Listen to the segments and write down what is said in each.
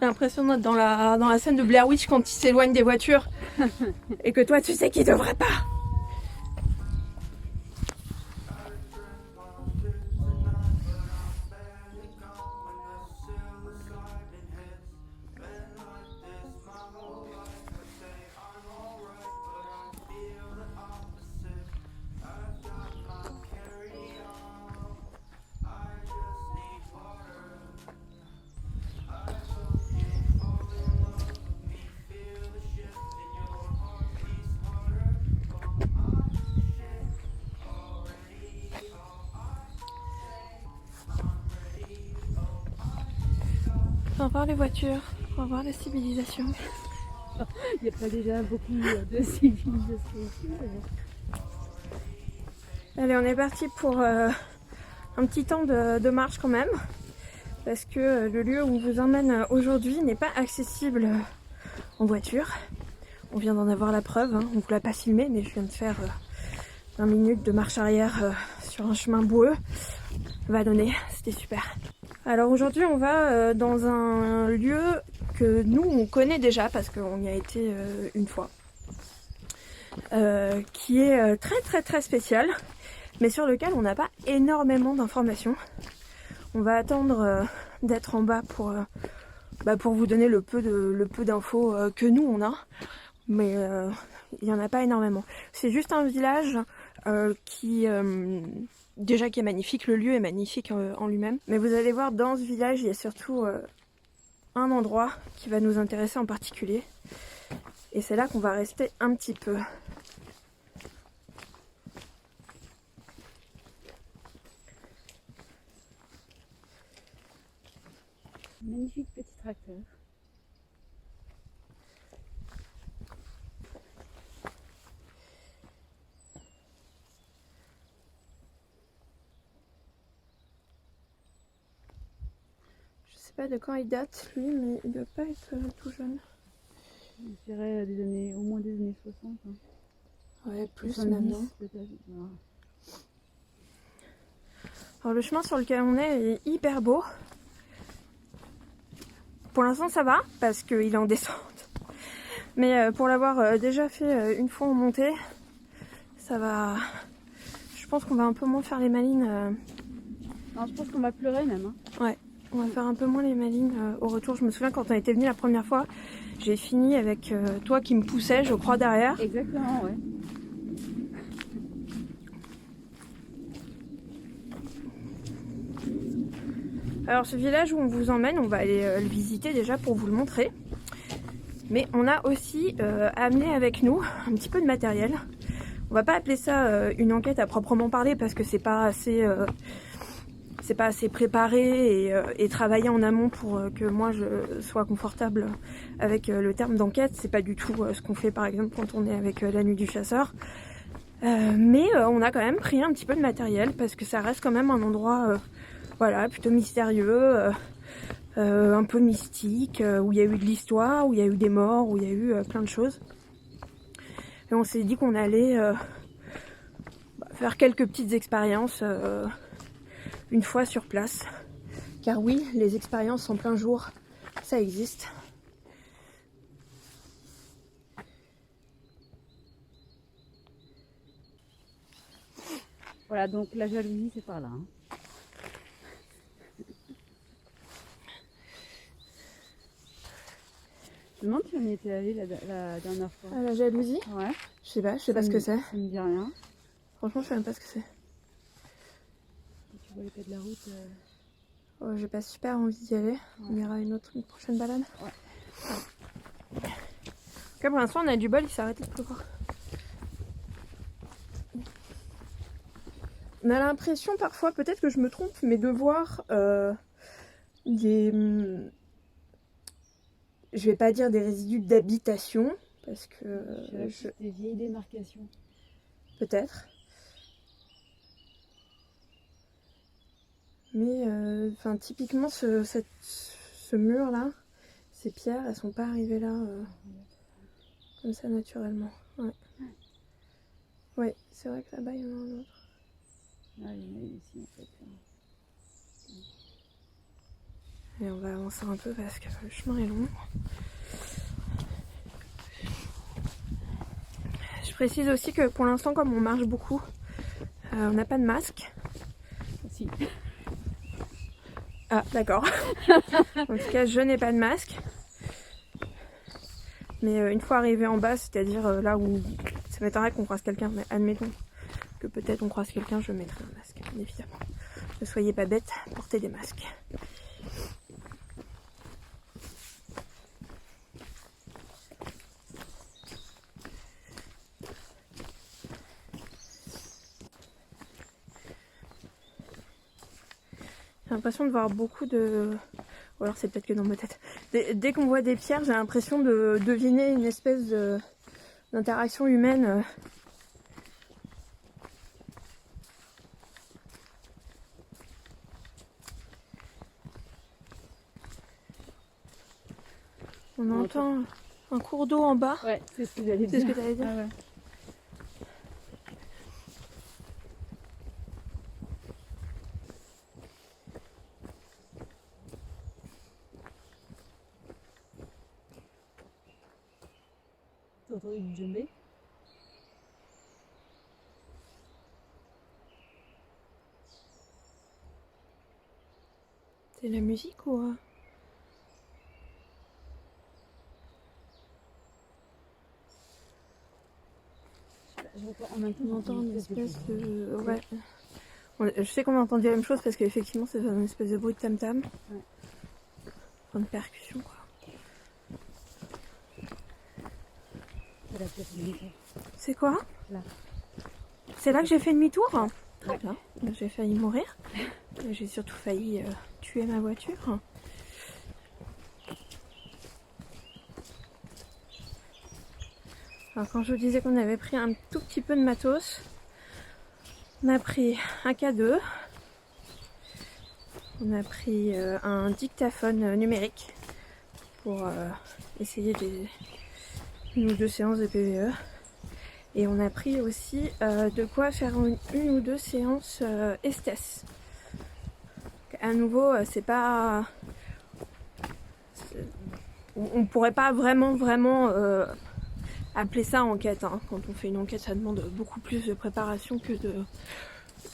J'ai l'impression d'être dans la scène de Blair Witch quand il s'éloigne des voitures. Et que toi, tu sais qu'il devrait pas. Au revoir les voitures, au revoir la civilisation. Il n'y a pas déjà beaucoup de civilisation ici. Allez, on est parti pour un petit temps de marche quand même. Parce que le lieu où on vous emmène aujourd'hui n'est pas accessible en voiture. On vient d'en avoir la preuve, hein. On ne vous l'a pas filmé, mais je viens de faire 20 minutes de marche arrière sur un chemin boueux. Vallonné, c'était super. Alors aujourd'hui on va dans un lieu que nous on connaît déjà parce qu'on y a été une fois. Qui est très spécial, mais sur lequel on n'a pas énormément d'informations. On va attendre d'être en bas pour vous donner le peu d'infos que nous on a, mais il n'y en a pas énormément. C'est juste un village qui est magnifique, le lieu est magnifique en lui-même. Mais vous allez voir, dans ce village, il y a surtout un endroit qui va nous intéresser en particulier. Et c'est là qu'on va rester un petit peu. Magnifique petit tracteur. Je sais pas de quand il date lui, mais il doit pas être tout jeune. Je dirais au moins des années 60. Hein. Ouais, plus 70 maintenant. peut-être. Voilà. Alors le chemin sur lequel on est hyper beau. Pour l'instant ça va, parce qu'il est en descente. Mais pour l'avoir déjà fait une fois en montée, ça va... Je pense qu'on va un peu moins faire les malines. Non, je pense qu'on va pleurer même. Hein. Ouais, on va faire un peu moins les malines au retour. Je me souviens quand on était venu la première fois, j'ai fini avec toi qui me poussais, je crois, derrière. Exactement, ouais. Alors ce village où on vous emmène, on va aller le visiter déjà pour vous le montrer. Mais on a aussi amené avec nous un petit peu de matériel. On va pas appeler ça une enquête à proprement parler parce que c'est pas assez préparé et travaillé en amont pour que moi je sois confortable avec le terme d'enquête. C'est pas du tout ce qu'on fait par exemple quand on est avec la nuit du chasseur. Mais on a quand même pris un petit peu de matériel parce que ça reste quand même un endroit voilà, plutôt mystérieux, un peu mystique, où il y a eu de l'histoire, où il y a eu des morts, où il y a eu plein de choses. Et on s'est dit qu'on allait faire quelques petites expériences une fois sur place. Car oui, les expériences en plein jour, ça existe. Voilà, donc la jalousie, c'est par là. Hein. Je me demande si on y était allé la dernière fois. Ah, la jalousie? Ouais. Je sais pas ce que c'est. Ça me dit rien. Franchement, je sais même pas ce que c'est. Tu vois les cas de la route. Oh, j'ai pas super envie d'y aller. Ouais. On ira une prochaine balade. Ouais. Ok, pour l'instant, on a du bol, il s'est arrêté de pleuvoir. On a l'impression parfois, peut-être que je me trompe, mais de voir des... Je vais pas dire des résidus d'habitation, parce que... Des vieilles démarcations. Peut-être. Mais typiquement, ce mur-là, ces pierres, elles sont pas arrivées là comme ça naturellement. Ouais, ouais, c'est vrai que là-bas, il y en a un autre. Ah, il y en a ici en fait. Mais on va avancer un peu parce que le chemin est long. Je précise aussi que pour l'instant, comme on marche beaucoup, on n'a pas de masque. Si. Ah, d'accord. En tout cas, je n'ai pas de masque. Mais une fois arrivé en bas, c'est-à-dire là où ça m'étonnerait qu'on croise quelqu'un, mais admettons que peut-être on croise quelqu'un, je mettrai un masque, bien évidemment. Ne soyez pas bêtes, portez des masques. J'ai l'impression de voir beaucoup de... Ou alors c'est peut-être que dans ma tête. Dès qu'on voit des pierres, j'ai l'impression de deviner une espèce d'interaction humaine. On entend un cours d'eau en bas. Ouais, c'est ce que j'allais dire. C'est ce que tu allais dire. Ah ouais. T'as entendu du djembé? C'est la musique ou... En même temps, On entend une espèce de... Ouais. Je sais qu'on a entendu la même chose parce qu'effectivement c'est une espèce de bruit de tam-tam. Ouais. Enfin, de percussion quoi. C'est la pièce militaire. C'est quoi? Là. C'est là que j'ai fait demi-tour? Très Ouais. bien. J'ai failli mourir. J'ai surtout failli tuer ma voiture. Alors quand je vous disais qu'on avait pris un tout petit peu de matos, on a pris un K2, on a pris un dictaphone numérique pour essayer une ou deux séances de PVE. Et on a pris aussi de quoi faire une ou deux séances esthèse. À nouveau, c'est pas... On pourrait pas vraiment appeler ça enquête. Hein. Quand on fait une enquête, ça demande beaucoup plus de préparation que de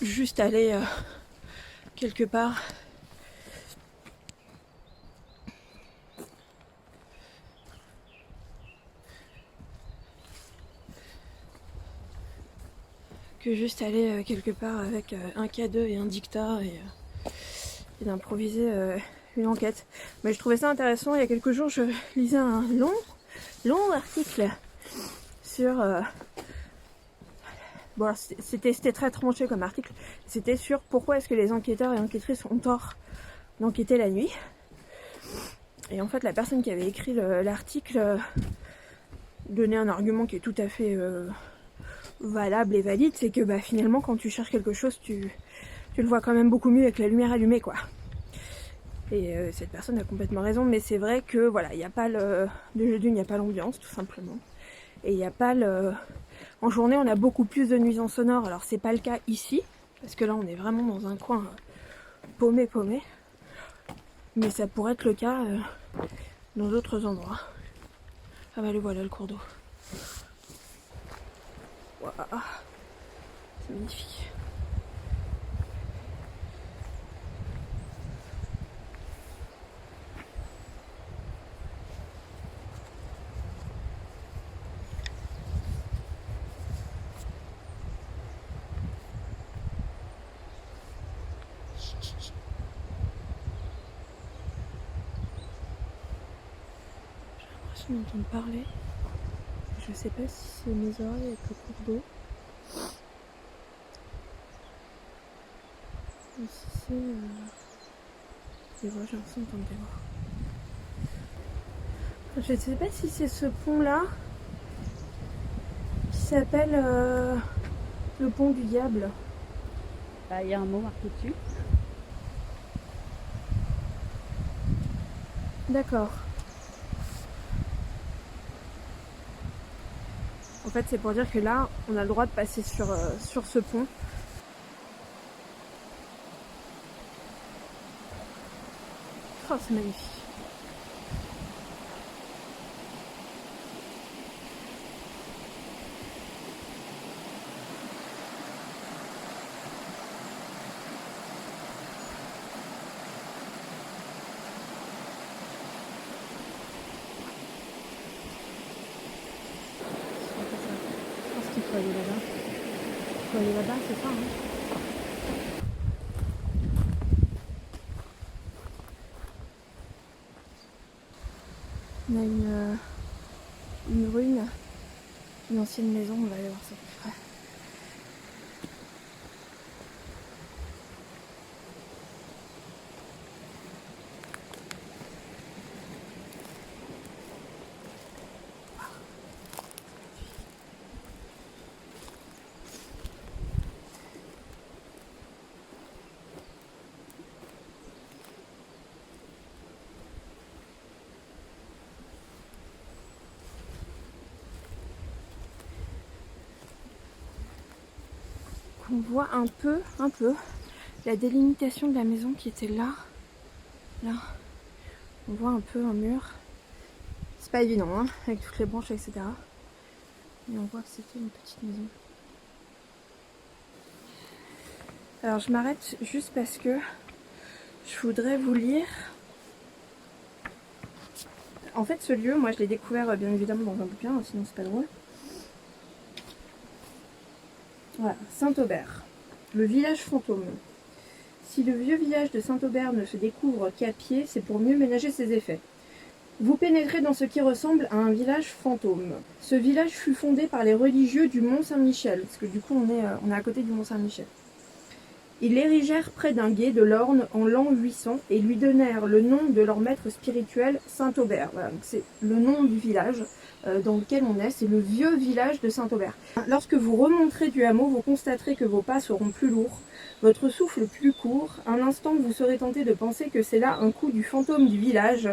juste aller quelque part. Que juste aller quelque part avec un K2 et un dictat et d'improviser une enquête. Mais je trouvais ça intéressant. Il y a quelques jours, je lisais un long article sur... Bon, alors, c'était très tranché comme article. C'était sur pourquoi est-ce que les enquêteurs et enquêtrices ont tort d'enquêter la nuit. Et en fait, la personne qui avait écrit l'article donnait un argument qui est tout à fait valable et valide, c'est que finalement, quand tu cherches quelque chose, tu le vois quand même beaucoup mieux avec la lumière allumée, quoi. Et cette personne a complètement raison, mais c'est vrai que voilà, il n'y a pas déjà d'une, il n'y a pas l'ambiance, tout simplement. Et il n'y a pas En journée, on a beaucoup plus de nuisances sonores. Alors, c'est pas le cas ici, parce que là, on est vraiment dans un coin paumé. Mais ça pourrait être le cas dans d'autres endroits. Ah bah le voilà, le cours d'eau. Waouh, c'est magnifique. J'ai l'impression d'entendre parler. Je sais pas si c'est mes oreilles avec le cours d'eau. Ou si c'est des voix, j'ai l'impression d'entendre des voix. Je sais pas si c'est ce pont là qui s'appelle le pont du diable. Bah, y a un mot marqué dessus. D'accord. En fait, c'est pour dire que là, on a le droit de passer sur ce pont. Oh, c'est magnifique. Je pense qu'il faut aller là-bas. Il faut aller là-bas, c'est ça, hein. On a une ruine, une ancienne maison, on va aller voir ça plus près. On voit un peu la délimitation de la maison qui était là. On voit un peu un mur. C'est pas évident, hein, avec toutes les branches, etc. Mais on voit que c'était une petite maison. Alors je m'arrête juste parce que je voudrais vous lire. En fait, ce lieu, moi je l'ai découvert bien évidemment dans un bouquin, sinon c'est pas drôle. Voilà, Saint-Aubert, le village fantôme. Si le vieux village de Saint-Aubert ne se découvre qu'à pied, c'est pour mieux ménager ses effets. Vous pénétrez dans ce qui ressemble à un village fantôme. Ce village fut fondé par les religieux du Mont Saint-Michel, parce que du coup on est à côté du Mont Saint-Michel. Ils l'érigèrent près d'un gué de l'Orne en l'an 800 et lui donnèrent le nom de leur maître spirituel, Saint-Aubert. Voilà, donc c'est le nom du village dans lequel on est, c'est le vieux village de Saint-Aubert. Lorsque vous remonterez du hameau, vous constaterez que vos pas seront plus lourds, votre souffle plus court. Un instant, vous serez tenté de penser que c'est là un coup du fantôme du village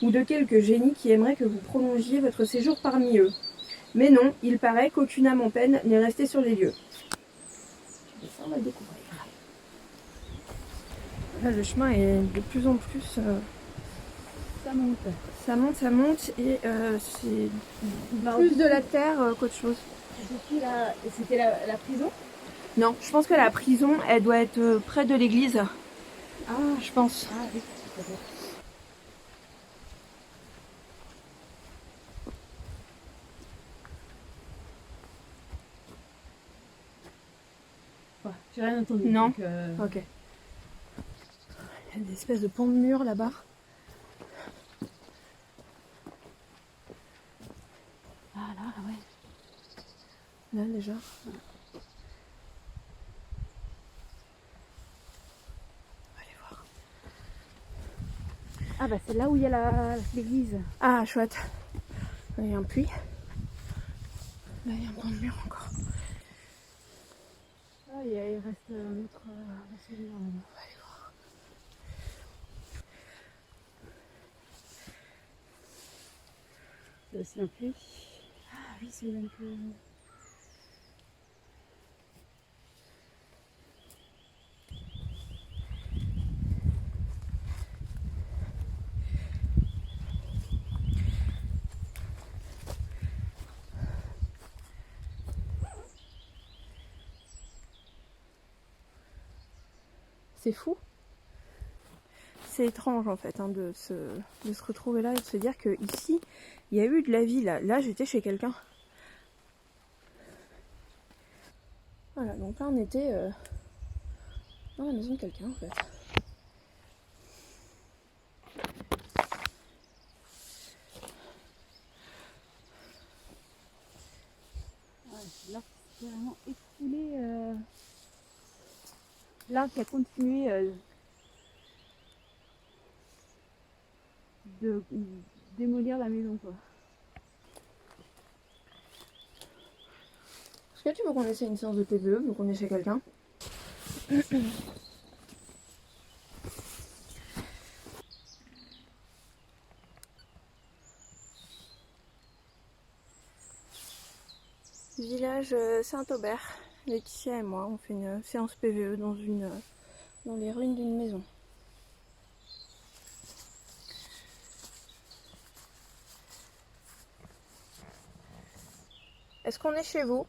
ou de quelques génies qui aimeraient que vous prolongiez votre séjour parmi eux. Mais non, il paraît qu'aucune âme en peine n'est restée sur les lieux. Et ça, on va le découvrir. Là, le chemin est de plus en plus... Ça monte. ça monte et c'est plus de la terre qu'autre chose. C'était la prison? Non, je pense que la prison, elle doit être près de l'église. Ah, Je pense. ah oui, peut-être. Ouais, j'ai rien entendu. Non. Donc, Ok. Il y a des espèces de pans de mur là-bas. Ah là, ouais. Là déjà. On va aller voir. Ah bah c'est là où il y a l'église. Ah, chouette. Là, il y a un puits. Là, il y a un pan de mur encore. Ah, il reste un autre mur. On va aller voir. C'est aussi un puits. Ah oui, c'est même que... C'est fou. C'est étrange en fait de se retrouver là et de se dire que ici il y a eu de la vie. Là j'étais chez quelqu'un. Voilà, donc là on était dans la maison de quelqu'un en fait. Ouais, là, c'est vraiment écoulé. L'arbre qui a continué de démolir la maison, quoi. Est-ce que tu veux qu'on essaie une séance de PVE vu qu'on est chez quelqu'un? Village Saint-Aubert. Laetitia et moi, on fait une séance PVE dans les ruines d'une maison. Est-ce qu'on est chez vous?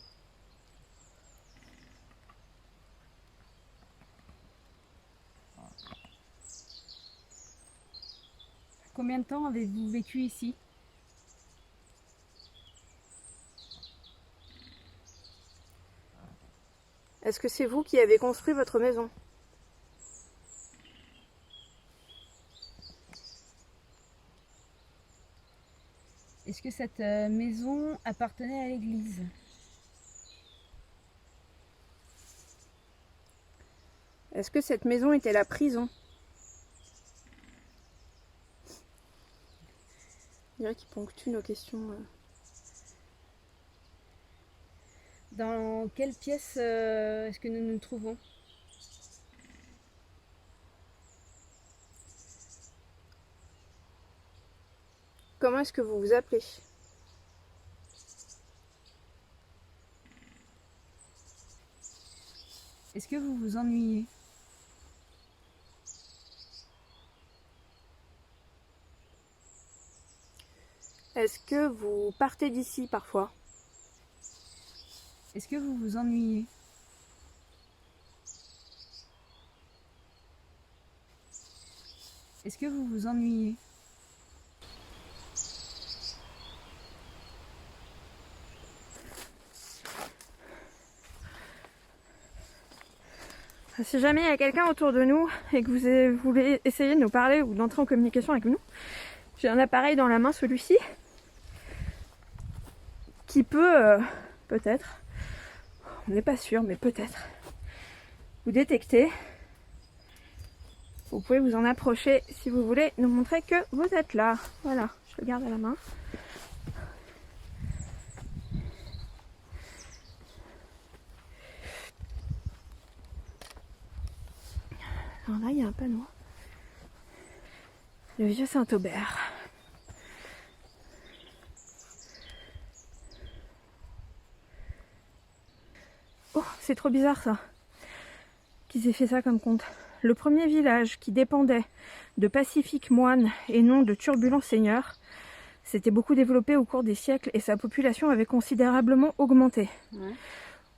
Combien de temps avez-vous vécu ici? Est-ce que c'est vous qui avez construit votre maison? Est-ce que cette maison appartenait à l'église? Est-ce que cette maison était la prison? Je dirais qu'il ponctue nos questions. Dans quelle pièce est-ce que nous nous trouvons? Comment est-ce que vous vous appelez? Est-ce que vous vous ennuyez? Est-ce que vous partez d'ici parfois? Est-ce que vous vous ennuyez? Est-ce que vous vous ennuyez? Si jamais il y a quelqu'un autour de nous et que vous voulez essayer de nous parler ou d'entrer en communication avec nous, j'ai un appareil dans la main, celui-ci, qui peut, peut-être, on n'est pas sûr, mais peut-être, vous détecter. Vous pouvez vous en approcher si vous voulez nous montrer que vous êtes là. Voilà, je le garde à la main. Alors là, il y a un panneau. Le vieux Saint-Aubert. Oh, c'est trop bizarre ça, qu'ils aient fait ça comme compte. Le premier village qui dépendait de pacifiques moines et non de turbulents seigneurs s'était beaucoup développé au cours des siècles et sa population avait considérablement augmenté. Ouais.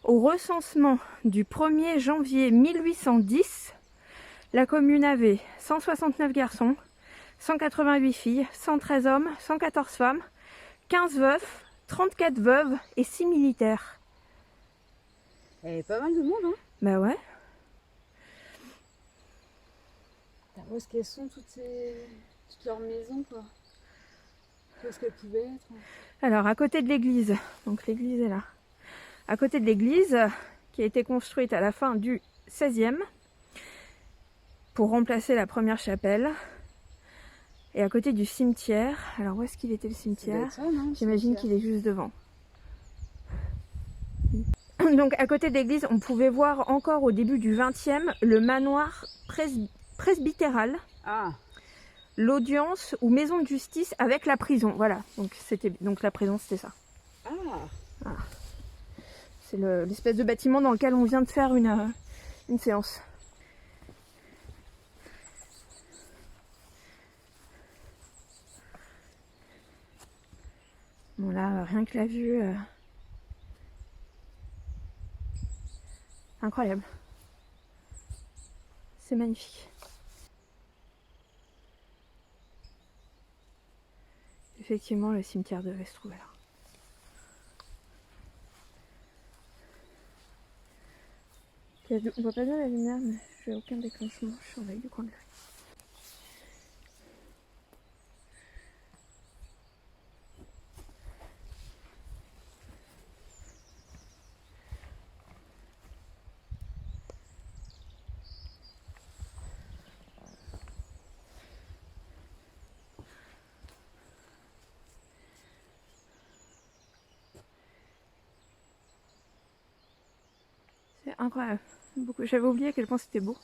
Au recensement du 1er janvier 1810, la commune avait 169 garçons, 188 filles, 113 hommes, 114 femmes, 15 veufs, 34 veuves et 6 militaires. Il y avait pas mal de monde, hein? Bah ouais. Où est-ce qu'elles sont toutes leurs maisons, quoi? Où est-ce qu'elles pouvaient être? Alors à côté de l'église, donc l'église est là. À côté de l'église, qui a été construite à la fin du XVIe, pour remplacer la première chapelle. Et à côté du cimetière, alors où est-ce qu'il était le cimetière? J'imagine qu'il est juste devant. Donc à côté de l'église, on pouvait voir encore au début du XXe le manoir presbytéral, l'audience ou maison de justice avec la prison. Voilà, donc la prison c'était ça. Voilà. C'est l'espèce de bâtiment dans lequel on vient de faire une séance. Bon là, rien que la vue, incroyable. C'est magnifique. Effectivement, le cimetière devait se trouver là. On voit pas bien la lumière, mais je n'ai aucun déclenchement. Je surveille du coin de l'œil. C'est incroyable. J'avais oublié à quel point c'était beau.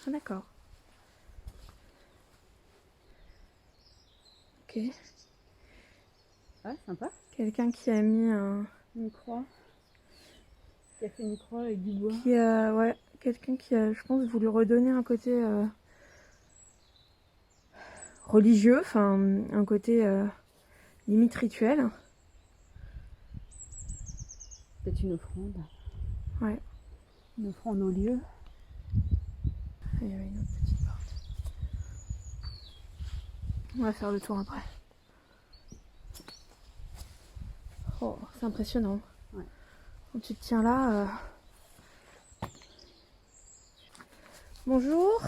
Ah, d'accord. Ok. Ah, sympa. Quelqu'un qui a mis un... Une croix. Qui a fait une croix avec du bois. Ouais, quelqu'un qui a, je pense, voulu redonner un côté religieux, enfin un côté limite rituel. Peut-être une offrande. Ouais. Une offrande au lieu. Il y avait une autre petite porte. On va faire le tour après. Oh, c'est impressionnant. Ouais. Quand tu te tiens là... Bonjour.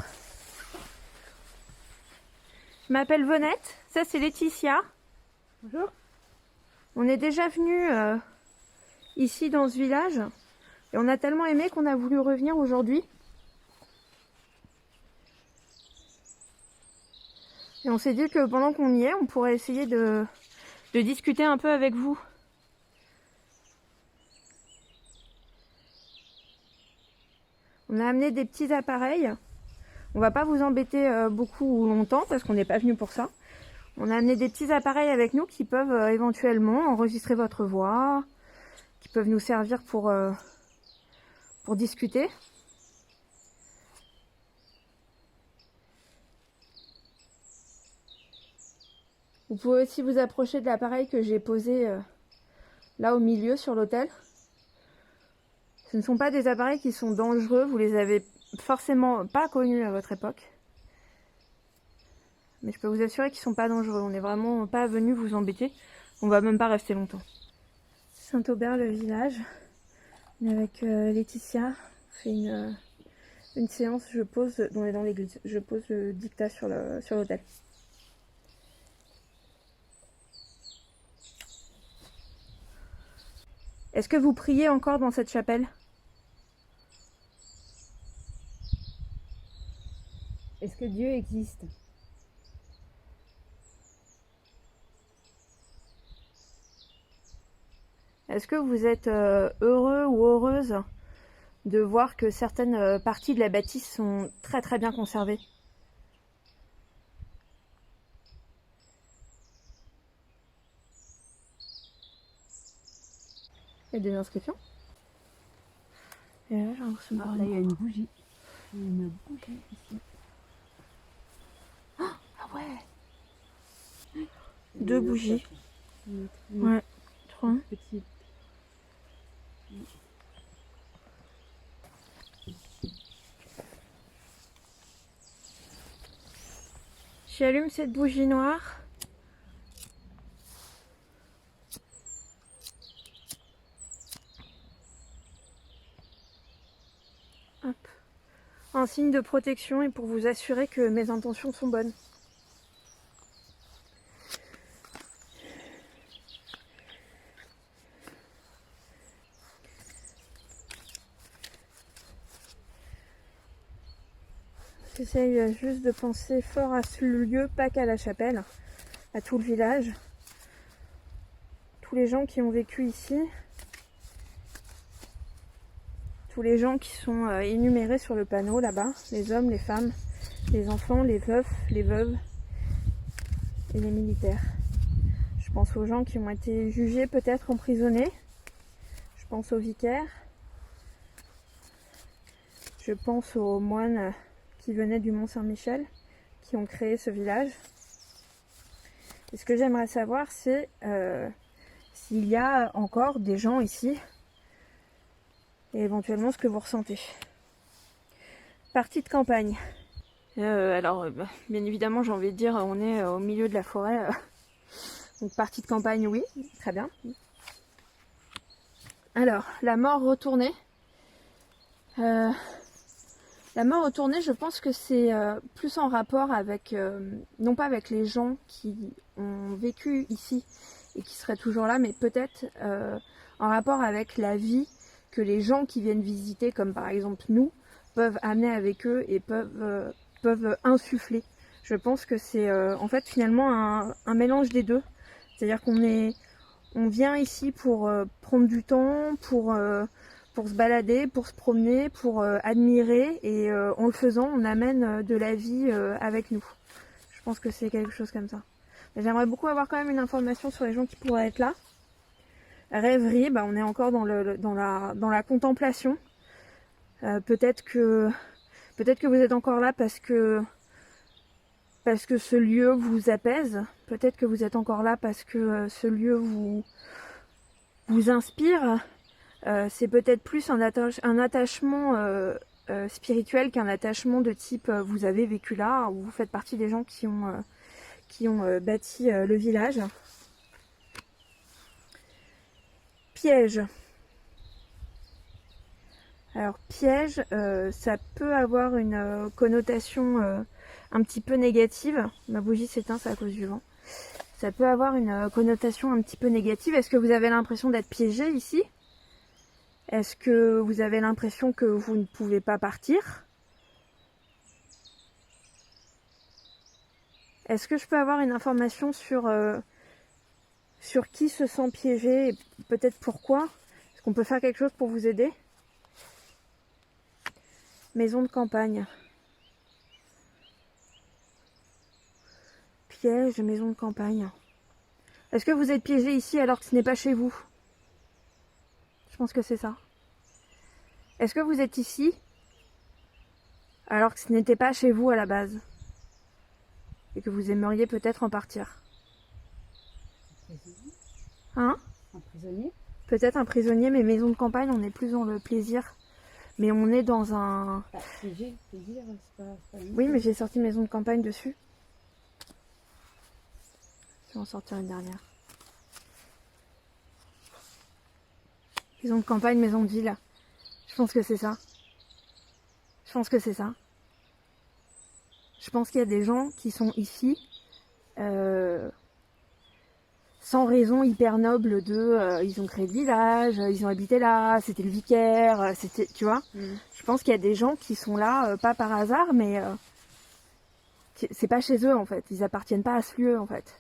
Je m'appelle Venette. Ça, c'est Laetitia. Bonjour. On est déjà venu ici dans ce village. Et on a tellement aimé qu'on a voulu revenir aujourd'hui. Et on s'est dit que pendant qu'on y est, on pourrait essayer de discuter un peu avec vous. On a amené des petits appareils. On va pas vous embêter beaucoup ou longtemps parce qu'on n'est pas venu pour ça. On a amené des petits appareils avec nous qui peuvent éventuellement enregistrer votre voix, qui peuvent nous servir pour discuter. Vous pouvez aussi vous approcher de l'appareil que j'ai posé là au milieu sur l'autel. Ce ne sont pas des appareils qui sont dangereux, vous les avez forcément pas connus à votre époque. Mais je peux vous assurer qu'ils sont pas dangereux, on n'est vraiment pas venu vous embêter, on va même pas rester longtemps. Saint-Aubert, le village, on est avec Laetitia, on fait une séance, on est dans l'église, je pose le dictat sur l'autel. Est-ce que vous priez encore dans cette chapelle ? Est-ce que Dieu existe? Est-ce que vous êtes heureux ou heureuse de voir que certaines parties de la bâtisse sont très très bien conservées? Il y a des inscriptions. Et là, j'ai l'impression de voir Là, il y a une bougie. Une bougie ici. Ah ouais. Deux bougies. Ouais, trois. Petite. J'allume cette bougie noire. Hop. En signe de protection et pour vous assurer que mes intentions sont bonnes. J'essaye juste de penser fort à ce lieu, pas qu'à la chapelle, à tout le village. Tous les gens qui ont vécu ici. Tous les gens qui sont énumérés sur le panneau là-bas. Les hommes, les femmes, les enfants, les veufs, les veuves et les militaires. Je pense aux gens qui ont été jugés, peut-être emprisonnés. Je pense aux vicaires. Je pense aux moines qui venaient du Mont-Saint-Michel, qui ont créé ce village. Et ce que j'aimerais savoir, c'est s'il y a encore des gens ici, et éventuellement ce que vous ressentez. Partie de campagne. Alors, bien évidemment, j'ai envie de dire, on est au milieu de la forêt. Donc partie de campagne, oui, très bien. Alors, la mort retournée. La mort retournée, je pense que c'est plus en rapport avec, non pas avec les gens qui ont vécu ici et qui seraient toujours là, mais peut-être en rapport avec la vie que les gens qui viennent visiter, comme par exemple nous, peuvent amener avec eux et peuvent insuffler. Je pense que c'est en fait finalement un mélange des deux. C'est-à-dire on vient ici pour prendre du temps, pour se balader, pour se promener, pour admirer et en le faisant on amène de la vie avec nous. Je pense que c'est quelque chose comme ça. J'aimerais beaucoup avoir quand même une information sur les gens qui pourraient être là. Rêverie, bah on est encore dans la contemplation. Peut-être que vous êtes encore là parce que ce lieu vous apaise. Peut-être que vous êtes encore là parce que ce lieu vous inspire. C'est peut-être plus un attachement spirituel qu'un attachement de type vous avez vécu là, ou vous faites partie des gens qui ont bâti le village. Piège. Alors piège, ça peut avoir une connotation un petit peu négative. Ma bougie s'éteint, c'est à cause du vent. Ça peut avoir une connotation un petit peu négative. Est-ce que vous avez l'impression d'être piégé ici? Est-ce que vous avez l'impression que vous ne pouvez pas partir? Est-ce que je peux avoir une information sur qui se sent piégé et peut-être pourquoi? Est-ce qu'on peut faire quelque chose pour vous aider? Maison de campagne. Piège, maison de campagne. Est-ce que vous êtes piégé ici alors que ce n'est pas chez vous? Je pense que c'est ça. Est-ce que vous êtes ici alors que ce n'était pas chez vous à la base? Et que vous aimeriez peut-être en partir? Hein? Un prisonnier? Peut-être un prisonnier, mais maison de campagne, on est plus dans le plaisir. Mais on est dans un... Plaisir, c'est pas Oui, mais j'ai sorti maison de campagne dessus. Je vais en sortir une dernière. Maison de campagne, maison de ville. Je pense que c'est ça. Je pense que c'est ça. Je pense qu'il y a des gens qui sont ici sans raison hyper noble de ils ont créé le village, ils ont habité là, c'était le vicaire, c'était, tu vois. Je pense qu'il y a des gens qui sont là pas par hasard, mais c'est pas chez eux en fait. Ils appartiennent pas à ce lieu en fait.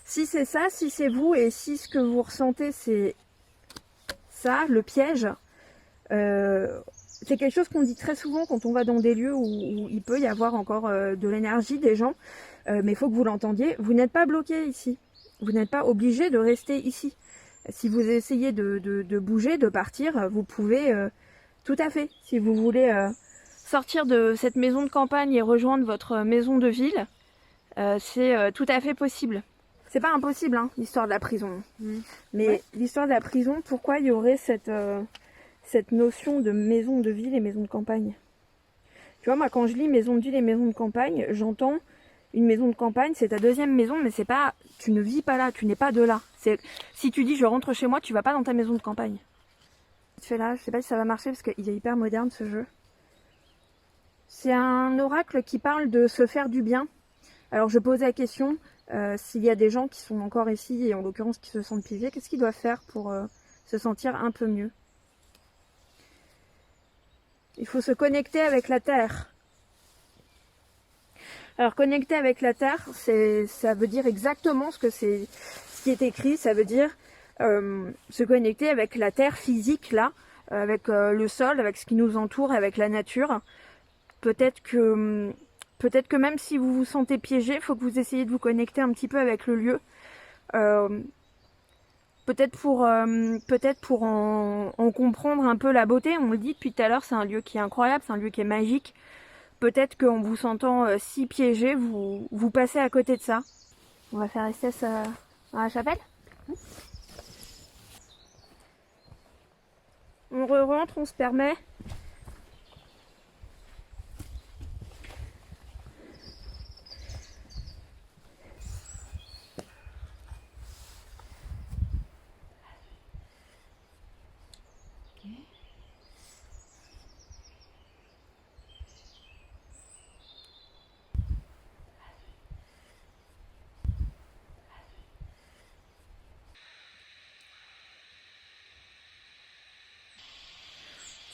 Si c'est ça, si c'est vous et si ce que vous ressentez c'est ça, le piège, c'est quelque chose qu'on dit très souvent quand on va dans des lieux où il peut y avoir encore de l'énergie des gens, mais il faut que vous l'entendiez, vous n'êtes pas bloqué ici. Vous n'êtes pas obligé de rester ici. Si vous essayez de bouger, de partir, vous pouvez tout à fait. Si vous voulez sortir de cette maison de campagne et rejoindre votre maison de ville, c'est tout à fait possible. C'est pas impossible, hein, l'histoire de la prison. Mais ouais. L'histoire de la prison, pourquoi il y aurait cette notion de maison de ville et maison de campagne? Tu vois, moi, quand je lis maison de ville et maison de campagne, j'entends une maison de campagne, c'est ta deuxième maison, mais c'est pas, tu ne vis pas là, tu n'es pas de là. Si tu dis je rentre chez moi, tu vas pas dans ta maison de campagne. Tu fais là, je sais pas si ça va marcher parce qu'il est hyper moderne ce jeu. C'est un oracle qui parle de se faire du bien. Alors je pose la question, s'il y a des gens qui sont encore ici, et en l'occurrence qui se sentent piégés, qu'est-ce qu'ils doivent faire pour se sentir un peu mieux? Il faut se connecter avec la terre. Alors connecter avec la terre, ça veut dire exactement ce qui est écrit, ça veut dire se connecter avec la terre physique là, avec le sol, avec ce qui nous entoure, avec la nature. Peut-être que même si vous vous sentez piégé, il faut que vous essayiez de vous connecter un petit peu avec le lieu. Peut-être pour en comprendre un peu la beauté. On le dit depuis tout à l'heure, c'est un lieu qui est incroyable, c'est un lieu qui est magique. Peut-être qu'en vous sentant si piégé, vous passez à côté de ça. On va faire espèce dans la chapelle. On rentre, on se permet.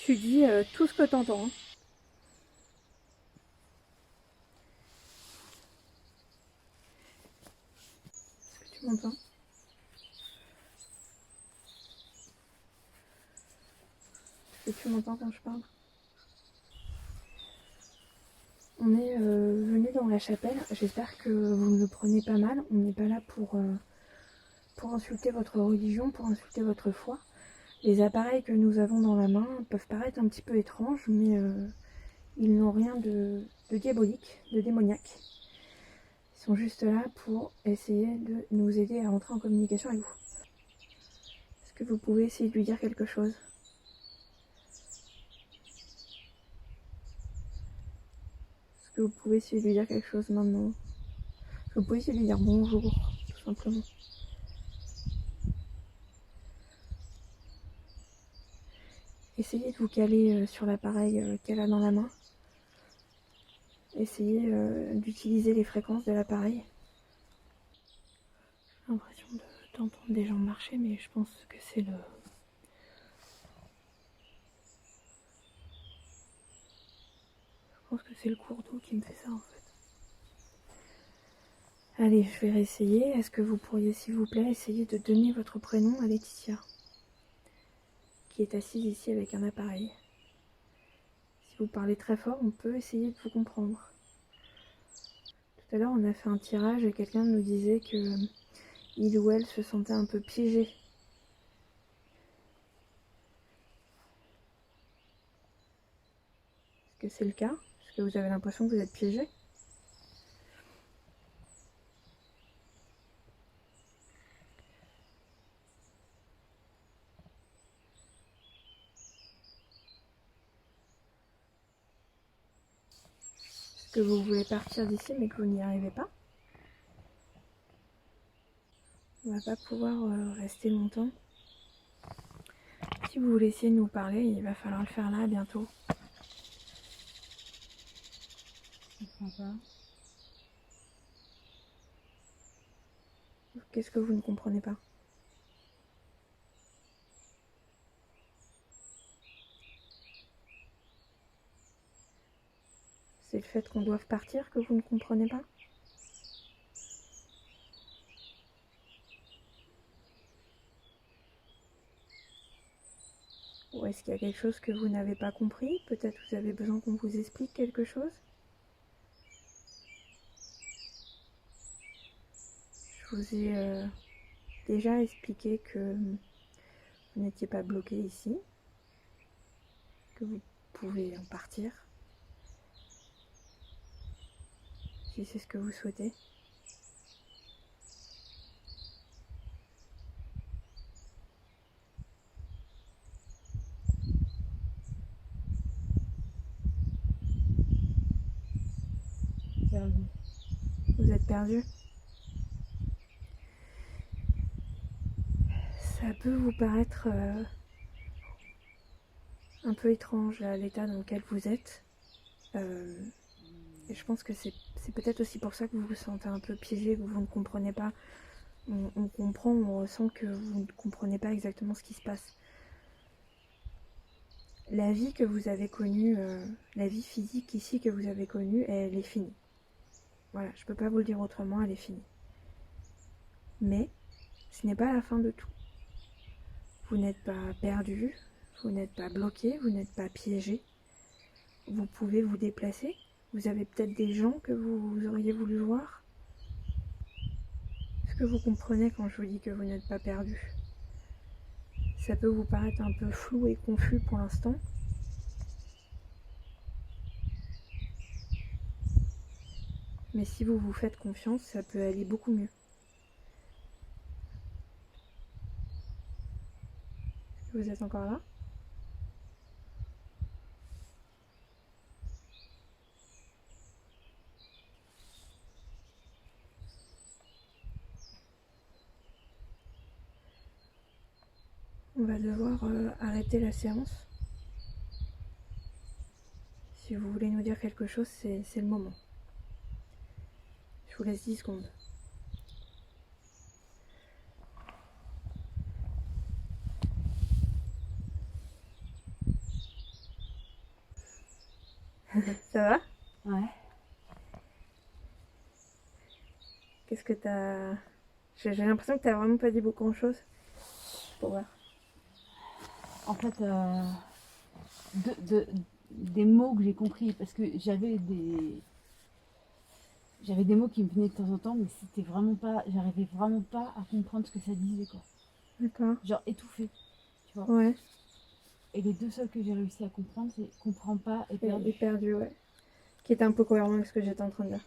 Tu dis tout ce que tu entends. Hein. Est-ce que tu m'entends? Est-ce que tu m'entends quand je parle? On est venu dans la chapelle. J'espère que vous ne le prenez pas mal. On n'est pas là pour insulter votre religion, pour insulter votre foi. Les appareils que nous avons dans la main peuvent paraître un petit peu étranges, mais ils n'ont rien de diabolique, de démoniaque. Ils sont juste là pour essayer de nous aider à entrer en communication avec vous. Est-ce que vous pouvez essayer de lui dire quelque chose? Est-ce que vous pouvez essayer de lui dire quelque chose maintenant? Est-ce que vous pouvez essayer de lui dire bonjour, tout simplement? Essayez de vous caler sur l'appareil qu'elle a dans la main. Essayez d'utiliser les fréquences de l'appareil. J'ai l'impression d'entendre des gens marcher, mais je pense que c'est le... Je pense que c'est le cours d'eau qui me fait ça en fait. Allez, je vais réessayer. Est-ce que vous pourriez, s'il vous plaît, essayer de donner votre prénom à Laetitia, qui est assise ici avec un appareil. Si vous parlez très fort, on peut essayer de vous comprendre. Tout à l'heure, on a fait un tirage et quelqu'un nous disait que il ou elle se sentait un peu piégé. Est-ce que c'est le cas? Est-ce que vous avez l'impression que vous êtes piégé? Est-ce que vous voulez partir d'ici mais que vous n'y arrivez pas? On va pas pouvoir rester longtemps. Si vous voulez essayer de nous parler, il va falloir le faire là bientôt. Je comprends pas. Qu'est-ce que vous ne comprenez pas? C'est le fait qu'on doive partir que vous ne comprenez pas? Ou est-ce qu'il y a quelque chose que vous n'avez pas compris? Peut-être vous avez besoin qu'on vous explique quelque chose? Je vous ai déjà expliqué que vous n'étiez pas bloqué ici, que vous pouvez en partir, si c'est ce que vous souhaitez. Perdu. Vous êtes perdu? Ça peut vous paraître un peu étrange à l'état dans lequel vous êtes. Et je pense que c'est peut-être aussi pour ça que vous vous sentez un peu piégé, que vous ne comprenez pas. On comprend, on ressent que vous ne comprenez pas exactement ce qui se passe. La vie que vous avez connue, la vie physique ici que vous avez connue, elle est finie. Voilà, je peux pas vous le dire autrement, elle est finie. Mais ce n'est pas la fin de tout. Vous n'êtes pas perdu, vous n'êtes pas bloqué, vous n'êtes pas piégé. Vous pouvez vous déplacer. Vous avez peut-être des gens que vous auriez voulu voir. Est-ce que vous comprenez quand je vous dis que vous n'êtes pas perdu? Ça peut vous paraître un peu flou et confus pour l'instant. Mais si vous vous faites confiance, ça peut aller beaucoup mieux. Est-ce que vous êtes encore là? On va devoir arrêter la séance. Si vous voulez nous dire quelque chose, c'est le moment. Je vous laisse 10 secondes. Ça va? Ouais. Qu'est-ce que t'as... J'ai l'impression que t'as vraiment pas dit beaucoup de choses. Pour voir. En fait, des mots que j'ai compris, parce que j'avais j'avais des mots qui me venaient de temps en temps, mais c'était vraiment pas, j'arrivais vraiment pas à comprendre ce que ça disait, quoi. D'accord. Genre étouffé, tu vois. Ouais. Et les deux seuls que j'ai réussi à comprendre, c'est comprends pas et Et perdu. perdu, ouais. Qui était un peu cohérent avec ce que j'étais en train de dire.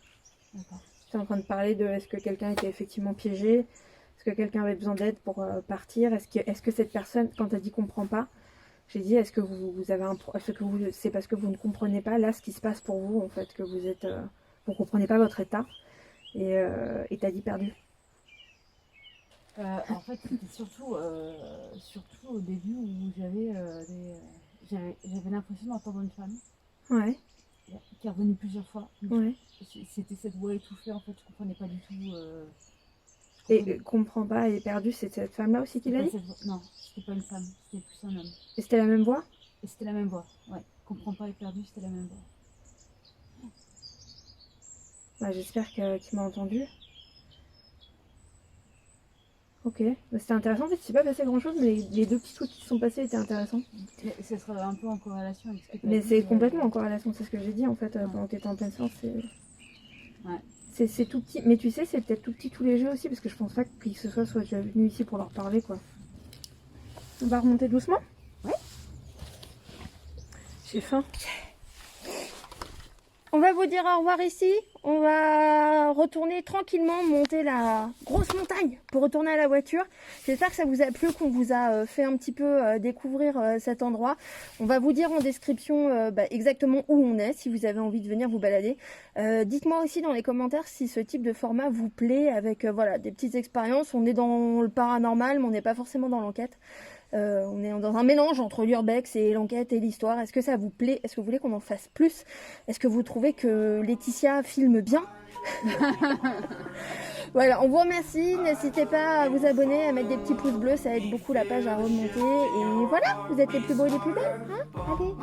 D'accord. J'étais en train de parler de est-ce que quelqu'un était effectivement piégé, est-ce que quelqu'un avait besoin d'aide pour partir, est-ce que cette personne, quand elle dit comprend pas, j'ai dit est-ce que vous avez est-ce que c'est parce que vous ne comprenez pas là ce qui se passe pour vous en fait, que vous êtes, vous comprenez pas votre état et t'as dit perdu. En fait, c'était surtout au début où j'avais l'impression d'entendre une femme Ouais, qui est revenue plusieurs fois. ouais. C'était cette voix étouffée, en fait, je comprenais pas du tout. Et comprend pas et perdu, c'est cette femme-là aussi qui l'a dit? Non, c'était pas une femme, c'était plus un homme. Et c'était la même voix? Et c'était la même voix, ouais. Comprends pas et perdu, c'était la même voix. Bah, j'espère qu'il m'a entendu. Ok, bah, c'était intéressant. En fait, il s'est pas passé grand-chose, mais les deux petits trucs qui se sont passés étaient intéressants. Ce serait un peu en corrélation avec ce que tu as Mais dit, c'est complètement en corrélation, c'est ce que j'ai dit en fait pendant que t'étais en pleine séance. Ouais. C'est tout petit, mais tu sais, c'est peut-être tout petit tous les jeux aussi, parce que je pense pas que qui que ce soit déjà venu ici pour leur parler, quoi. On va remonter doucement? Ouais. J'ai faim. On va vous dire au revoir ici. On va retourner tranquillement, monter la grosse montagne pour retourner à la voiture. J'espère que ça vous a plu, qu'on vous a fait un petit peu découvrir cet endroit. On va vous dire en description exactement où on est, si vous avez envie de venir vous balader. Dites-moi aussi dans les commentaires si ce type de format vous plaît, avec voilà, des petites expériences. On est dans le paranormal, mais on n'est pas forcément dans l'enquête. On est dans un mélange entre l'urbex et l'enquête et l'histoire. Est-ce que ça vous plaît? Est-ce que vous voulez qu'on en fasse plus? Est-ce que vous trouvez que Laetitia filme bien? Voilà, on vous remercie. N'hésitez pas à vous abonner, à mettre des petits pouces bleus, ça aide beaucoup la page à remonter. Et voilà, vous êtes les plus beaux et les plus belles, hein? Allez.